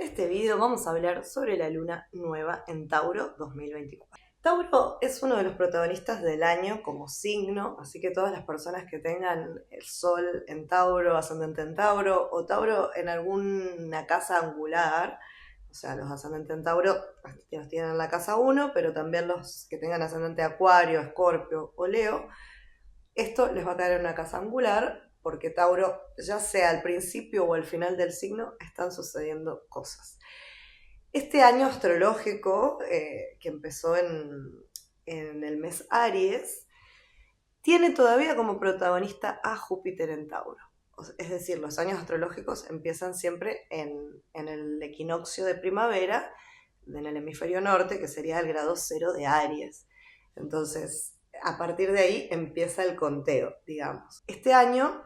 En este video vamos a hablar sobre la luna nueva en Tauro 2024. Tauro es uno de los protagonistas del año como signo, así que todas las personas que tengan el sol en Tauro, ascendente en Tauro o Tauro en alguna casa angular, o sea, los ascendentes en Tauro los tienen en la casa 1, pero también los que tengan ascendente Acuario, Escorpio o Leo, esto les va a caer en una casa angular porque Tauro, ya sea al principio o al final del signo, están sucediendo cosas. Este año astrológico, que empezó en el mes Aries, tiene todavía como protagonista a Júpiter en Tauro. Es decir, los años astrológicos empiezan siempre en el equinoccio de primavera, en el hemisferio norte, que sería el grado 0 de Aries. Entonces, a partir de ahí empieza el conteo, digamos. Este año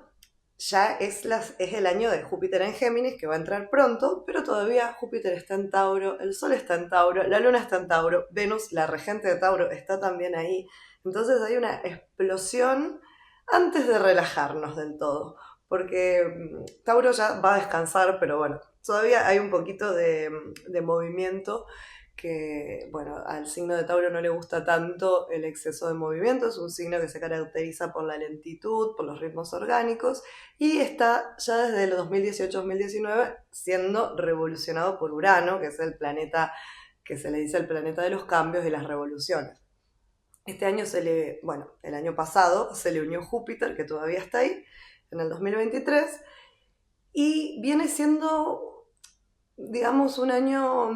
ya es el año de Júpiter en Géminis, que va a entrar pronto, pero todavía Júpiter está en Tauro, el Sol está en Tauro, la Luna está en Tauro, Venus, la regente de Tauro, está también ahí. Entonces hay una explosión antes de relajarnos del todo, porque Tauro ya va a descansar, pero bueno, todavía hay un poquito de movimiento que, bueno, al signo de Tauro no le gusta tanto el exceso de movimiento, es un signo que se caracteriza por la lentitud, por los ritmos orgánicos, y está ya desde el 2018-2019 siendo revolucionado por Urano, que es el planeta que se le dice el planeta de los cambios y las revoluciones. Este año el año pasado se le unió Júpiter, que todavía está ahí, en el 2023, y viene siendo, digamos, un año...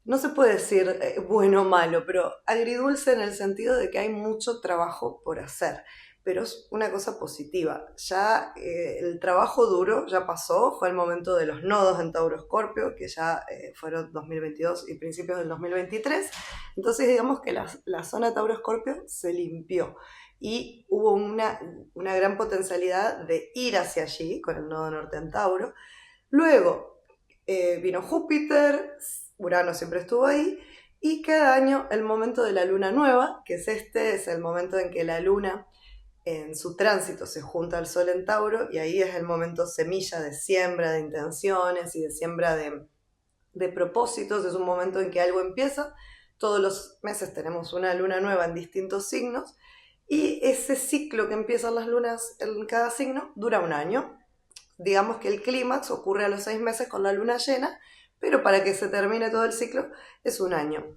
no se puede decir bueno o malo, pero agridulce en el sentido de que hay mucho trabajo por hacer, pero es una cosa positiva. Ya el trabajo duro ya pasó, fue el momento de los nodos en Tauro Escorpio, que ya fueron 2022 y principios del 2023, entonces digamos que la zona Tauro Escorpio se limpió y hubo una gran potencialidad de ir hacia allí con el nodo norte en Tauro. Luego vino Júpiter, Urano siempre estuvo ahí, y cada año el momento de la luna nueva, que es el momento en que la luna en su tránsito se junta al sol en Tauro, y ahí es el momento semilla de siembra de intenciones y de siembra de propósitos, es un momento en que algo empieza. Todos los meses tenemos una luna nueva en distintos signos, y ese ciclo que empiezan las lunas en cada signo dura un año. Digamos que el clímax ocurre a los 6 meses con la luna llena, pero para que se termine todo el ciclo es un año.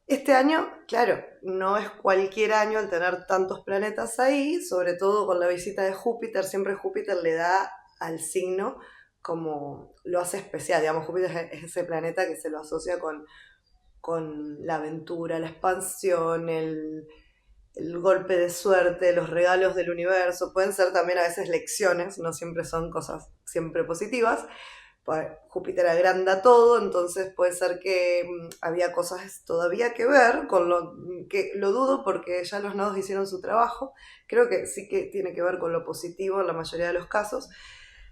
Este año, claro, no es cualquier año al tener tantos planetas ahí, sobre todo con la visita de Júpiter. Siempre Júpiter le da al signo como lo hace especial. Digamos, Júpiter es ese planeta que se lo asocia con la aventura, la expansión, el golpe de suerte, los regalos del universo. Pueden ser también a veces lecciones, no siempre son cosas siempre positivas. Júpiter agranda todo, entonces puede ser que había cosas todavía que ver, con que lo dudo porque ya los nodos hicieron su trabajo. Creo que sí que tiene que ver con lo positivo en la mayoría de los casos,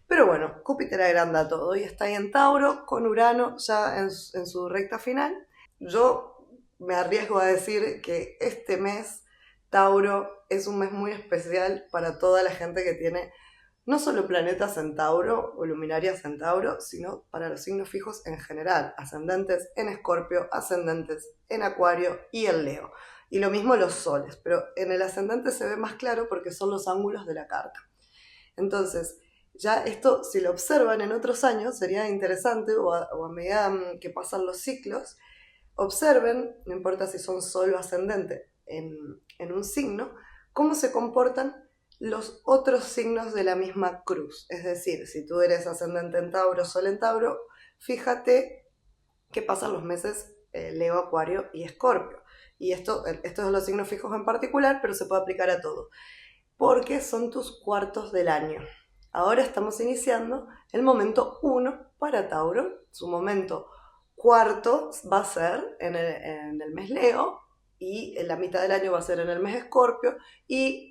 pero bueno, Júpiter agranda todo y está ahí en Tauro con Urano ya en su recta final. Yo me arriesgo a decir que este mes Tauro es un mes muy especial para toda la gente que tiene no solo planetas en Tauro o luminarias en Tauro, sino para los signos fijos en general, ascendentes en Escorpio, ascendentes en Acuario y en Leo. Y lo mismo los soles, pero en el ascendente se ve más claro porque son los ángulos de la carta. Entonces, ya esto, si lo observan en otros años, sería interesante, o a medida que pasan los ciclos, observen, no importa si son sol o ascendente en un signo, cómo se comportan los otros signos de la misma cruz. Es decir, si tú eres ascendente en Tauro, sol en Tauro, fíjate qué pasan los meses Leo, Acuario y Escorpio. Y estos son los signos fijos en particular, pero se puede aplicar a todo, porque son tus cuartos del año. Ahora estamos iniciando el momento 1 para Tauro. Su momento cuarto va a ser en el mes Leo, y en la mitad del año va a ser en el mes Escorpio, y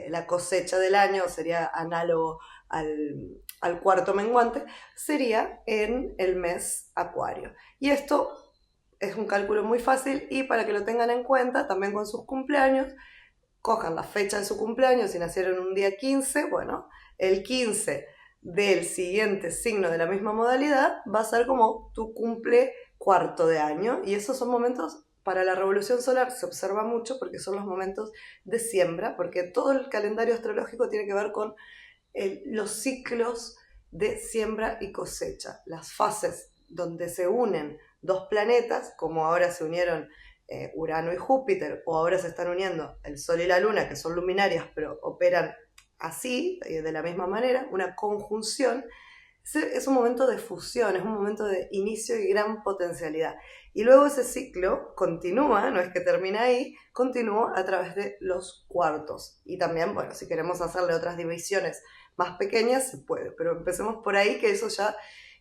la cosecha del año sería análogo al cuarto menguante, sería en el mes Acuario. Y esto es un cálculo muy fácil, y para que lo tengan en cuenta también con sus cumpleaños, cojan la fecha de su cumpleaños. Si nacieron un día 15, bueno, el 15 del siguiente signo de la misma modalidad va a ser como tu cumple cuarto de año, y esos son momentos, para la revolución solar se observa mucho porque son los momentos de siembra, porque todo el calendario astrológico tiene que ver con los ciclos de siembra y cosecha, las fases donde se unen dos planetas, como ahora se unieron Urano y Júpiter, o ahora se están uniendo el Sol y la Luna, que son luminarias, pero operan así, de la misma manera, una conjunción. Es un momento de fusión, es un momento de inicio y gran potencialidad. Y luego ese ciclo continúa, no es que termina ahí, continúa a través de los cuartos. Y también, bueno, si queremos hacerle otras divisiones más pequeñas, se puede, pero empecemos por ahí, que eso ya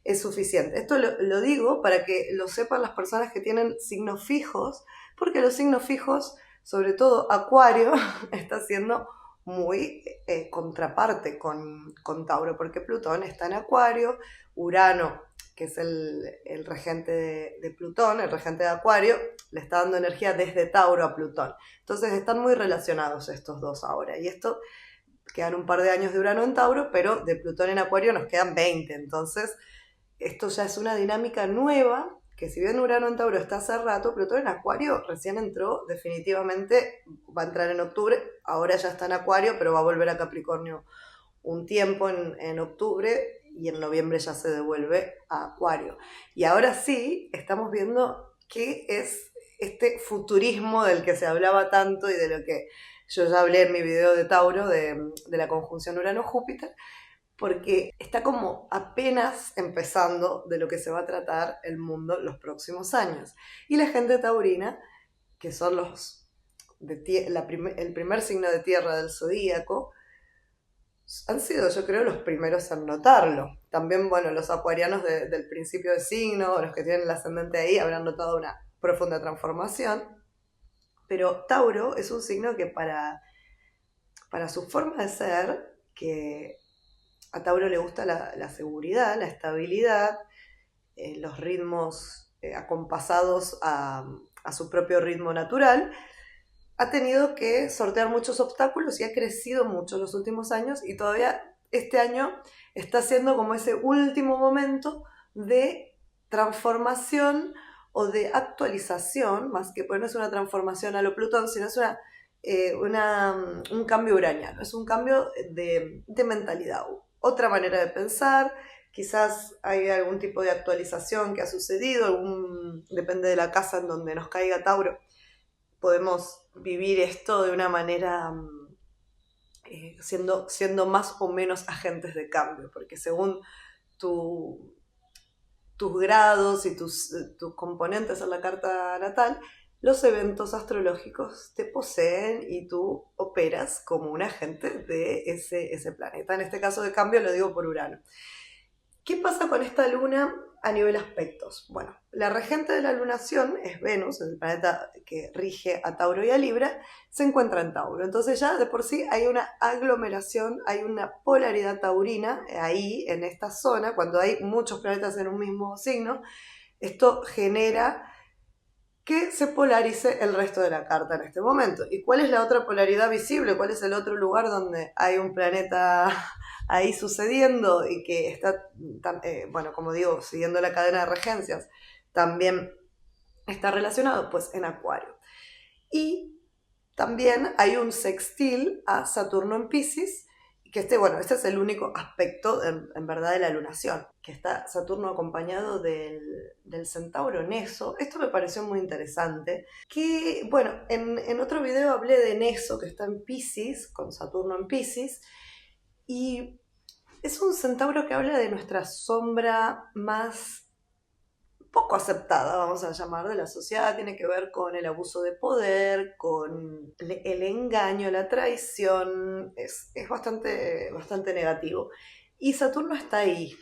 es suficiente. Esto lo digo para que lo sepan las personas que tienen signos fijos, porque los signos fijos, sobre todo Acuario, está siendo muy contraparte con Tauro, porque Plutón está en Acuario, Urano, que es el regente de Plutón, el regente de Acuario, le está dando energía desde Tauro a Plutón. Entonces están muy relacionados estos dos ahora, y esto quedan un par de años de Urano en Tauro, pero de Plutón en Acuario nos quedan 20, entonces esto ya es una dinámica nueva, que si bien Urano en Tauro está hace rato, Plutón en Acuario recién entró, definitivamente va a entrar en octubre, ahora ya está en Acuario, pero va a volver a Capricornio un tiempo en octubre, y en noviembre ya se devuelve a Acuario. Y ahora sí, estamos viendo qué es este futurismo del que se hablaba tanto y de lo que yo ya hablé en mi video de Tauro, de la conjunción Urano-Júpiter, porque está como apenas empezando de lo que se va a tratar el mundo los próximos años. Y la gente taurina, que son los el primer signo de tierra del zodíaco, han sido, yo creo, los primeros en notarlo. También, bueno, los acuarianos del principio de signo, los que tienen el ascendente ahí, habrán notado una profunda transformación. Pero Tauro es un signo que para su forma de ser, que a Tauro le gusta la seguridad, la estabilidad, los ritmos acompasados a su propio ritmo natural, ha tenido que sortear muchos obstáculos y ha crecido mucho en los últimos años, y todavía este año está siendo como ese último momento de transformación o de actualización, más que, pues no es una transformación a lo Plutón, sino es un cambio uraniano, es un cambio de mentalidad, otra manera de pensar. Quizás hay algún tipo de actualización que ha sucedido, depende de la casa en donde nos caiga Tauro, podemos vivir esto de una manera siendo más o menos agentes de cambio, porque según tus grados y tus componentes en la carta natal, los eventos astrológicos te poseen y tú operas como un agente de ese planeta. En este caso de cambio lo digo por Urano. ¿Qué pasa con esta luna a nivel aspectos? Bueno, la regente de la lunación es Venus, el planeta que rige a Tauro y a Libra, se encuentra en Tauro. Entonces ya de por sí hay una aglomeración, hay una polaridad taurina ahí en esta zona. Cuando hay muchos planetas en un mismo signo, esto genera que se polarice el resto de la carta en este momento. ¿Y cuál es la otra polaridad visible? ¿Cuál es el otro lugar donde hay un planeta ahí sucediendo y que está, bueno, como digo, siguiendo la cadena de regencias, también está relacionado? Pues en Acuario. Y también hay un sextil a Saturno en Piscis, que este es el único aspecto en verdad de la lunación, que está Saturno acompañado del centauro Neso. Esto me pareció muy interesante, que bueno, en otro video hablé de Neso, que está en Piscis, con Saturno en Piscis, y es un centauro que habla de nuestra sombra más poco aceptada, vamos a llamar, de la sociedad. Tiene que ver con el abuso de poder, con el engaño, la traición. Es bastante negativo. Y Saturno está ahí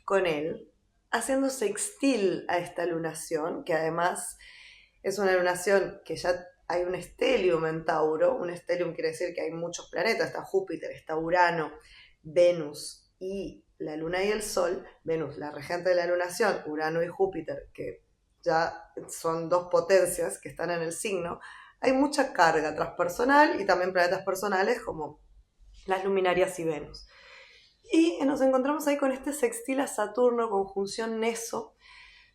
con él, haciendo sextil a esta lunación, que además es una lunación que ya hay un stellium en Tauro. Un stellium quiere decir que hay muchos planetas, está Júpiter, está Urano, Venus y la Luna y el Sol. Venus, la regente de la lunación, Urano y Júpiter, que ya son dos potencias que están en el signo. Hay mucha carga transpersonal y también planetas personales como las luminarias y Venus. Y nos encontramos ahí con este sextil a Saturno, conjunción Neso.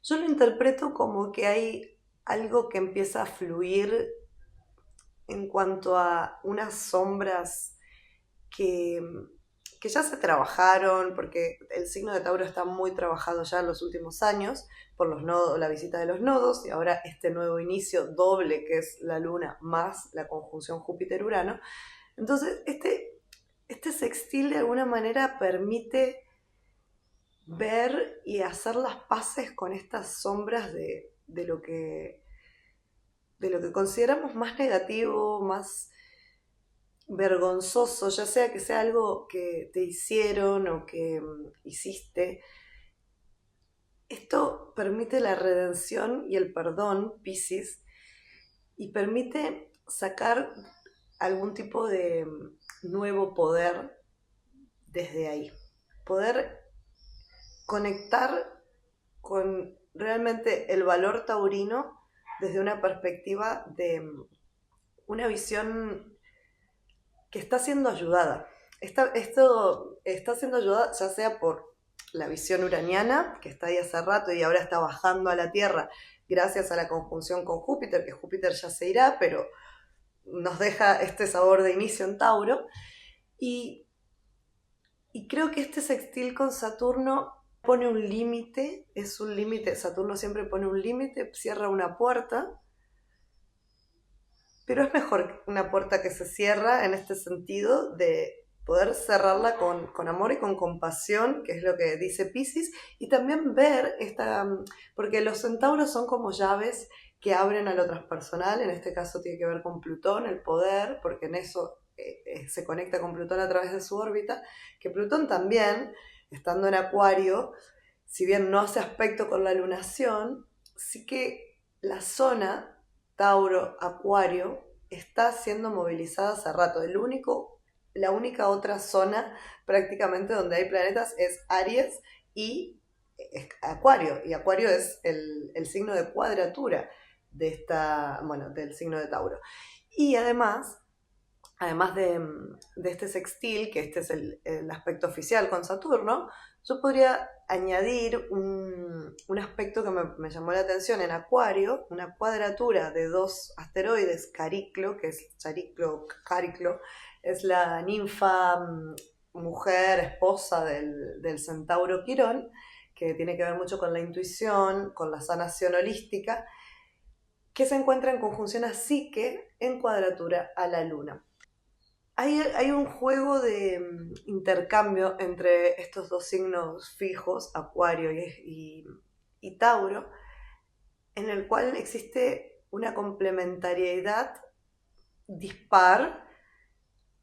Yo lo interpreto como que hay algo que empieza a fluir en cuanto a unas sombras que, que ya se trabajaron, porque el signo de Tauro está muy trabajado ya en los últimos años, por los nodos, la visita de los nodos, y ahora este nuevo inicio doble que es la Luna más la conjunción Júpiter-Urano. Entonces, este sextil de alguna manera permite ver y hacer las paces con estas sombras de lo que consideramos más negativo, más vergonzoso, ya sea que sea algo que te hicieron o que hiciste. Esto permite la redención y el perdón, Piscis, y permite sacar algún tipo de nuevo poder desde ahí. Poder conectar con realmente el valor taurino desde una perspectiva de una visión que está siendo ayudada. Esto está siendo ayudada ya sea por la visión uraniana, que está ahí hace rato y ahora está bajando a la Tierra gracias a la conjunción con Júpiter, que Júpiter ya se irá, pero nos deja este sabor de inicio en Tauro. Y creo que este sextil con Saturno pone un límite, es un límite, Saturno siempre pone un límite, cierra una puerta, pero es mejor una puerta que se cierra en este sentido de poder cerrarla con amor y con compasión, que es lo que dice Piscis, y también ver porque los centauros son como llaves que abren a lo transpersonal, en este caso tiene que ver con Plutón, el poder, porque en eso se conecta con Plutón a través de su órbita, que Plutón también, estando en Acuario, si bien no hace aspecto con la lunación, sí que la zona Tauro-Acuario está siendo movilizada hace rato. La única otra zona prácticamente donde hay planetas es Aries y Acuario. Y Acuario es el signo de cuadratura del signo de Tauro. Y además de este sextil, que este es el aspecto oficial con Saturno, yo podría añadir un aspecto que me llamó la atención en Acuario, una cuadratura de dos asteroides, Cariclo, que es Cariclo, es la ninfa mujer, esposa del centauro Quirón, que tiene que ver mucho con la intuición, con la sanación holística, que se encuentra en conjunción a Psique en cuadratura a la Luna. Hay un juego de intercambio entre estos dos signos fijos, Acuario y Tauro, en el cual existe una complementariedad dispar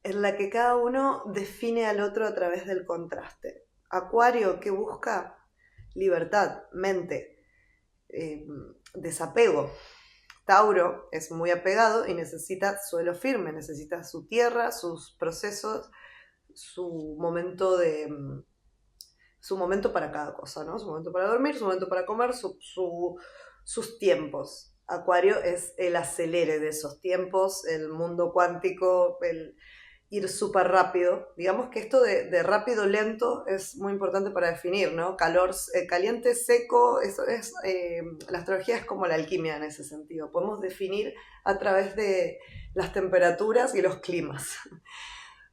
en la que cada uno define al otro a través del contraste. Acuario, que busca libertad, mente, desapego. Tauro es muy apegado y necesita suelo firme, necesita su tierra, sus procesos, su momento para cada cosa, ¿no? Su momento para dormir, su momento para comer, sus tiempos. Acuario es el acelere de esos tiempos, el mundo cuántico, el ir súper rápido. Digamos que esto de rápido lento es muy importante para definir, ¿no? Caliente, seco, eso es, la astrología es como la alquimia en ese sentido. Podemos definir a través de las temperaturas y los climas.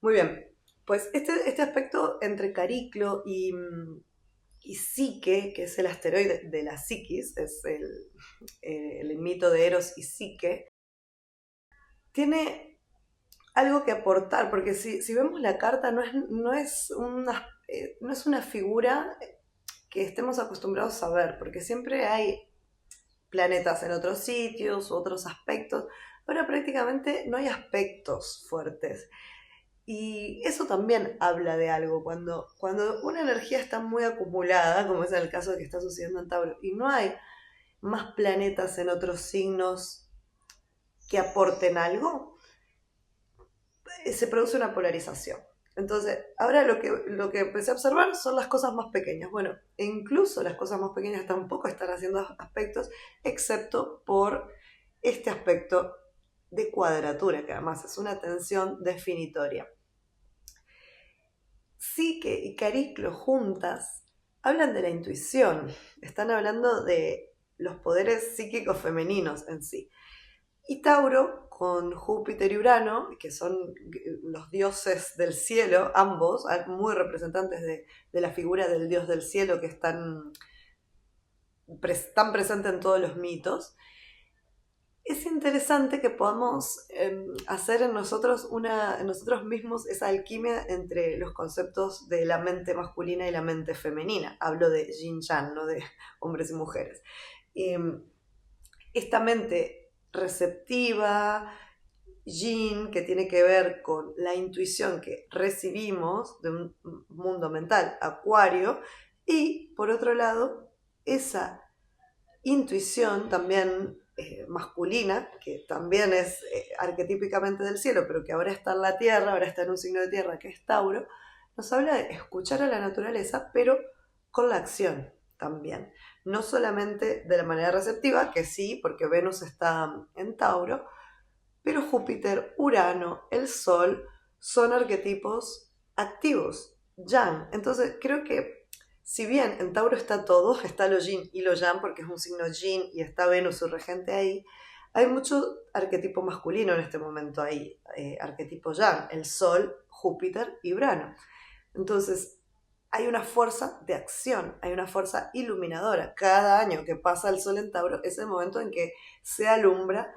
Muy bien, pues este aspecto entre Cariclo y Psique, que es el asteroide de la psiquis, es el mito de Eros y Psique, tiene algo que aportar, porque si vemos la carta no es una figura que estemos acostumbrados a ver, porque siempre hay planetas en otros sitios, otros aspectos, pero prácticamente no hay aspectos fuertes. Y eso también habla de algo, cuando una energía está muy acumulada, como es el caso que está sucediendo en Tauro, y no hay más planetas en otros signos que aporten algo, se produce una polarización. Entonces, ahora lo que empecé a observar son las cosas más pequeñas. Bueno, e incluso las cosas más pequeñas tampoco están haciendo aspectos, excepto por este aspecto de cuadratura, que además es una tensión definitoria. Psique y Cariclo juntas hablan de la intuición, están hablando de los poderes psíquicos femeninos en sí. Y Tauro, con Júpiter y Urano, que son los dioses del cielo, ambos, muy representantes de la figura del dios del cielo que están tan presente en todos los mitos, es interesante que podamos hacer en nosotros mismos esa alquimia entre los conceptos de la mente masculina y la mente femenina. Hablo de yin-yang, no de hombres y mujeres. Esta mente receptiva, yin, que tiene que ver con la intuición que recibimos de un mundo mental, acuario, y por otro lado, esa intuición también masculina, que también es arquetípicamente del cielo, pero que ahora está en la tierra, ahora está en un signo de tierra que es Tauro, nos habla de escuchar a la naturaleza, pero con la acción también. No solamente de la manera receptiva, que sí, porque Venus está en Tauro, pero Júpiter, Urano, el Sol son arquetipos activos, yang. Entonces creo que si bien en Tauro está todo, está lo yin y lo yang porque es un signo yin y está Venus su regente ahí, hay mucho arquetipo masculino en este momento ahí, arquetipo yang, el Sol, Júpiter y Urano. Entonces hay una fuerza de acción, hay una fuerza iluminadora. Cada año que pasa el Sol en Tauro es el momento en que se alumbra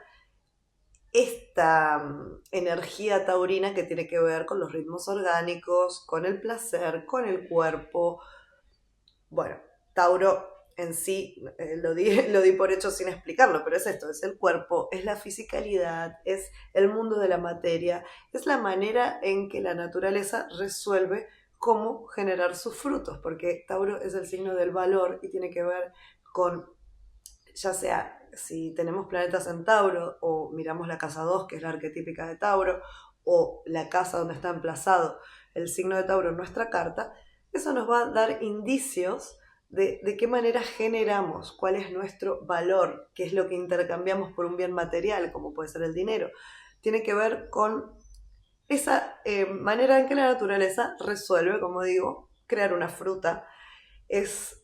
esta energía taurina que tiene que ver con los ritmos orgánicos, con el placer, con el cuerpo. Bueno, Tauro en sí, lo di por hecho sin explicarlo, pero es esto, es el cuerpo, es la fisicalidad, es el mundo de la materia, es la manera en que la naturaleza resuelve cómo generar sus frutos, porque Tauro es el signo del valor y tiene que ver con, ya sea si tenemos planetas en Tauro o miramos la casa 2, que es la arquetípica de Tauro, o la casa donde está emplazado el signo de Tauro en nuestra carta, eso nos va a dar indicios de qué manera generamos, cuál es nuestro valor, qué es lo que intercambiamos por un bien material, como puede ser el dinero. Tiene que ver con esa manera en que la naturaleza resuelve, como digo, crear una fruta. Es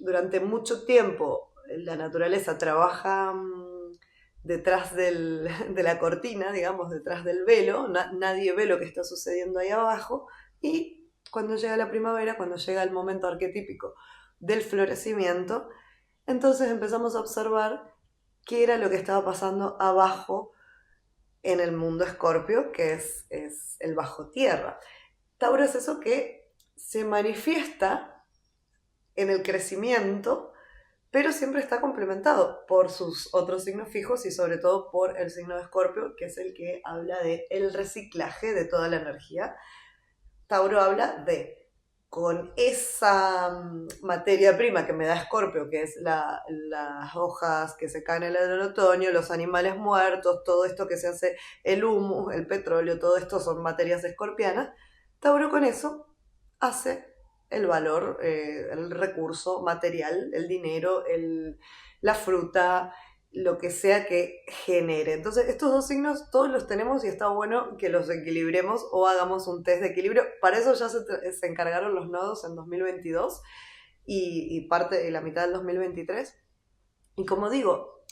durante mucho tiempo la naturaleza trabaja detrás de la cortina, digamos, detrás del velo, nadie ve lo que está sucediendo ahí abajo, y cuando llega la primavera, cuando llega el momento arquetípico del florecimiento, entonces empezamos a observar qué era lo que estaba pasando abajo en el mundo Escorpio, que es el bajo tierra. Tauro es eso que se manifiesta en el crecimiento, pero siempre está complementado por sus otros signos fijos y sobre todo por el signo de Escorpio, que es el que habla del reciclaje de toda la energía. Tauro habla de, con esa materia prima que me da Escorpio, que es las hojas que se caen en el otoño, los animales muertos, todo esto que se hace, el humo, el petróleo, todo esto son materias escorpianas. Tauro con eso hace el valor, el recurso material, el dinero, la fruta, lo que sea que genere. Entonces, estos dos signos todos los tenemos y está bueno que los equilibremos o hagamos un test de equilibrio. Para eso ya se encargaron los nodos en 2022 y parte de la mitad del 2023. Y como digo,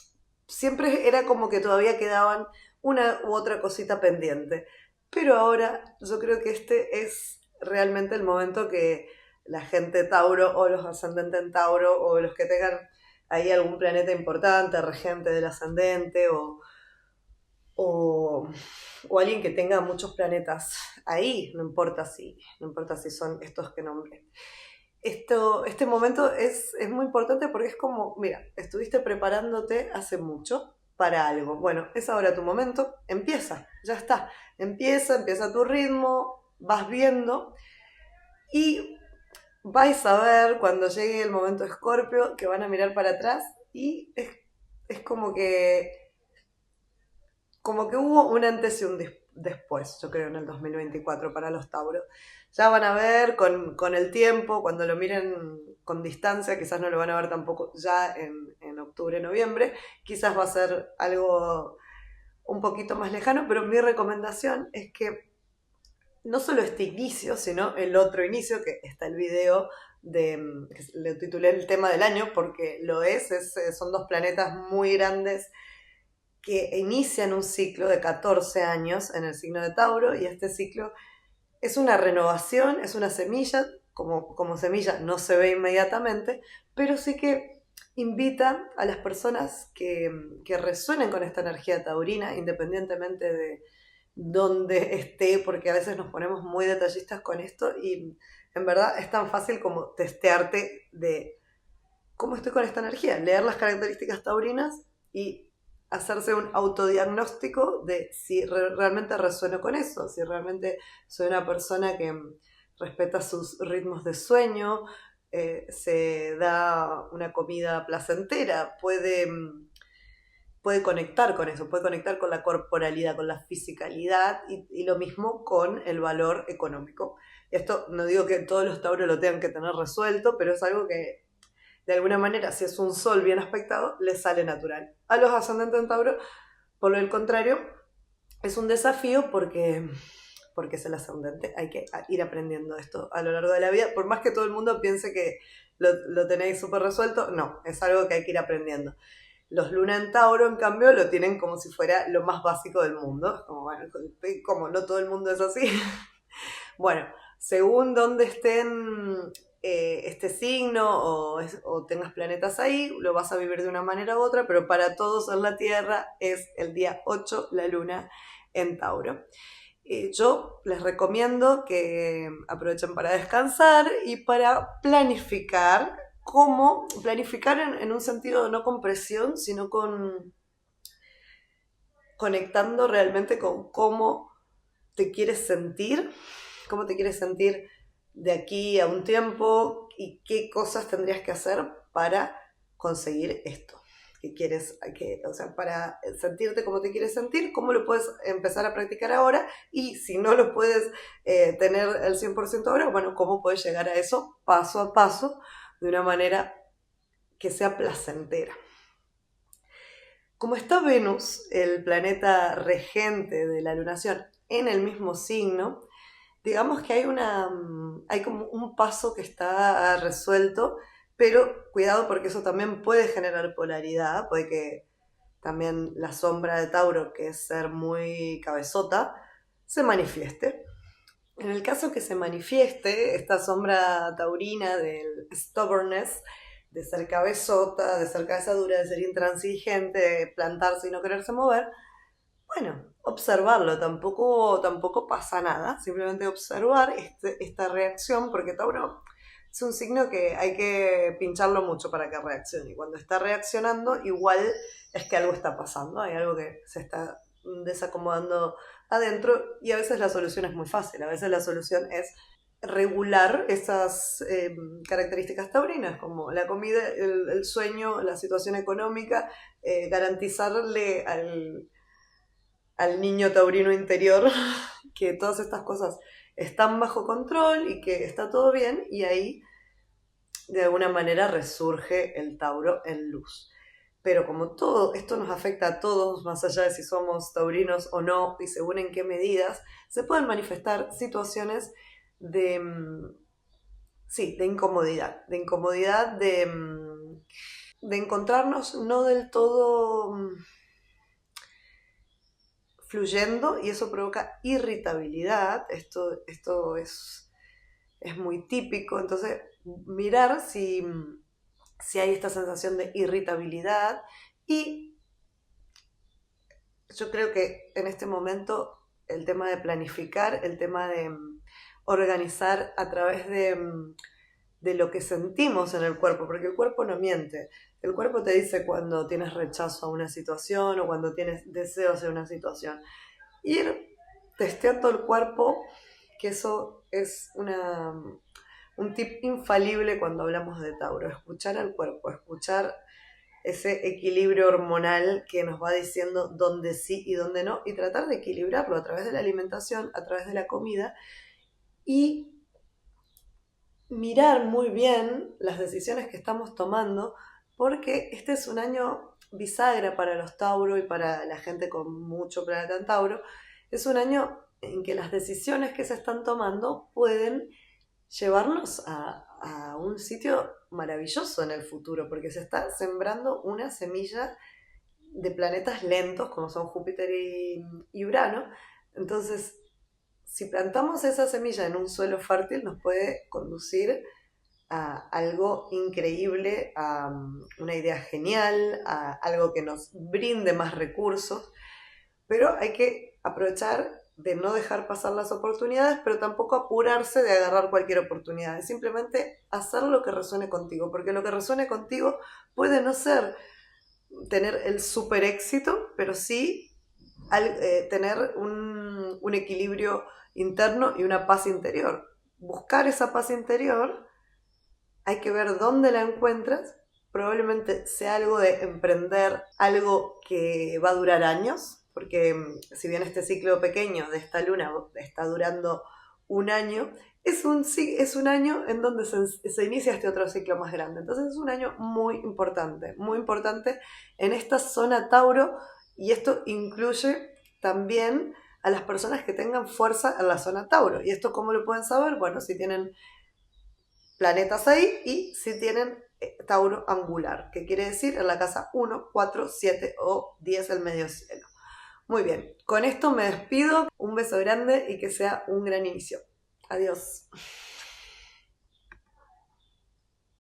siempre era como que todavía quedaban una u otra cosita pendiente. Pero ahora yo creo que este es realmente el momento que la gente Tauro o los ascendentes en Tauro o los que tengan ahí algún planeta importante, regente del ascendente o alguien que tenga muchos planetas ahí, no importa si son estos que nombré. Este momento es muy importante porque es como, mira, estuviste preparándote hace mucho para algo. Bueno, es ahora tu momento, empieza, ya está. Empieza tu ritmo, vas viendo y vais a ver cuando llegue el momento Escorpio que van a mirar para atrás y es como que hubo un antes y un después, yo creo, en el 2024 para los Tauros. Ya van a ver con el tiempo, cuando lo miren con distancia, quizás no lo van a ver tampoco ya en octubre, noviembre, quizás va a ser algo un poquito más lejano, pero mi recomendación es que no solo este inicio, sino el otro inicio, que está el video que le titulé el tema del año, porque lo son dos planetas muy grandes que inician un ciclo de 14 años en el signo de Tauro, y este ciclo es una renovación, es una semilla, como semilla no se ve inmediatamente, pero sí que invita a las personas que resuenen con esta energía taurina, independientemente de dónde esté, porque a veces nos ponemos muy detallistas con esto y en verdad es tan fácil como testearte de cómo estoy con esta energía, leer las características taurinas y hacerse un autodiagnóstico de si realmente resueno con eso, si realmente soy una persona que respeta sus ritmos de sueño, se da una comida placentera, puede conectar con eso, puede conectar con la corporalidad, con la fisicalidad y lo mismo con el valor económico. Esto no digo que todos los tauros lo tengan que tener resuelto, pero es algo que de alguna manera, si es un sol bien aspectado, les sale natural. A los ascendentes en Tauro, por el contrario, es un desafío porque es el ascendente. Hay que ir aprendiendo esto a lo largo de la vida. Por más que todo el mundo piense que lo tenéis súper resuelto, no, es algo que hay que ir aprendiendo. Los Luna en Tauro, en cambio, lo tienen como si fuera lo más básico del mundo. Es como, bueno, como no todo el mundo es así. Bueno, según dónde estén este signo o tengas planetas ahí, lo vas a vivir de una manera u otra, pero para todos en la Tierra es el día 8 la luna en Tauro. Yo les recomiendo que aprovechen para descansar y para planificar. ¿Cómo? Planificar en un sentido no con presión, sino conectando realmente con cómo te quieres sentir, cómo te quieres sentir de aquí a un tiempo y qué cosas tendrías que hacer para conseguir esto que quieres, o sea, para sentirte como te quieres sentir, cómo lo puedes empezar a practicar ahora, y si no lo puedes tener el 100% ahora, bueno, cómo puedes llegar a eso paso a paso de una manera que sea placentera. Como está Venus, el planeta regente de la lunación, en el mismo signo, digamos que hay como un paso que está resuelto, pero cuidado porque eso también puede generar polaridad, puede que también la sombra de Tauro, que es ser muy cabezota, se manifieste. En el caso que se manifieste esta sombra taurina del stubbornness, de ser cabezota, de ser cabeza dura, de ser intransigente, de plantarse y no quererse mover, bueno, observarlo, tampoco pasa nada, simplemente observar esta reacción, porque Tauro es un signo que hay que pincharlo mucho para que reaccione, y cuando está reaccionando igual es que algo está pasando, hay algo que se está desacomodando adentro, y a veces la solución es muy fácil, a veces la solución es regular esas características taurinas, como la comida, el sueño, la situación económica, garantizarle al niño taurino interior que todas estas cosas están bajo control y que está todo bien, y ahí de alguna manera resurge el Tauro en luz. Pero como todo esto nos afecta a todos, más allá de si somos taurinos o no y según en qué medidas, se pueden manifestar situaciones de, sí, de incomodidad, de encontrarnos no del todo fluyendo, y eso provoca irritabilidad. Esto es muy típico, entonces mirar si hay esta sensación de irritabilidad, y yo creo que en este momento el tema de planificar, el tema de organizar a través de lo que sentimos en el cuerpo, porque el cuerpo no miente. El cuerpo te dice cuando tienes rechazo a una situación o cuando tienes deseos de una situación. Ir testeando el cuerpo, que eso es un tip infalible cuando hablamos de Tauro. Escuchar al cuerpo, escuchar ese equilibrio hormonal que nos va diciendo dónde sí y dónde no, y tratar de equilibrarlo a través de la alimentación, a través de la comida, y mirar muy bien las decisiones que estamos tomando, porque este es un año bisagra para los Tauro y para la gente con mucho planeta en Tauro. Es un año en que las decisiones que se están tomando pueden llevarnos a un sitio maravilloso en el futuro, porque se está sembrando una semilla de planetas lentos como son Júpiter y Urano. Entonces, si plantamos esa semilla en un suelo fértil, nos puede conducir a algo increíble, a una idea genial, a algo que nos brinde más recursos, pero hay que aprovechar de no dejar pasar las oportunidades, pero tampoco apurarse de agarrar cualquier oportunidad, es simplemente hacer lo que resuene contigo, porque lo que resuene contigo puede no ser tener el super éxito, pero sí tener un equilibrio interno y una paz interior. Buscar esa paz interior, hay que ver dónde la encuentras. Probablemente sea algo de emprender, algo que va a durar años, porque si bien este ciclo pequeño de esta luna está durando un año, es un año en donde se inicia este otro ciclo más grande. Entonces es un año muy importante en esta zona Tauro, y esto incluye también a las personas que tengan fuerza en la zona Tauro. ¿Y esto cómo lo pueden saber? Bueno, si tienen planetas ahí y si tienen Tauro angular, que quiere decir en la casa 1, 4, 7 o 10 el medio cielo. Muy bien, con esto me despido, un beso grande y que sea un gran inicio. Adiós.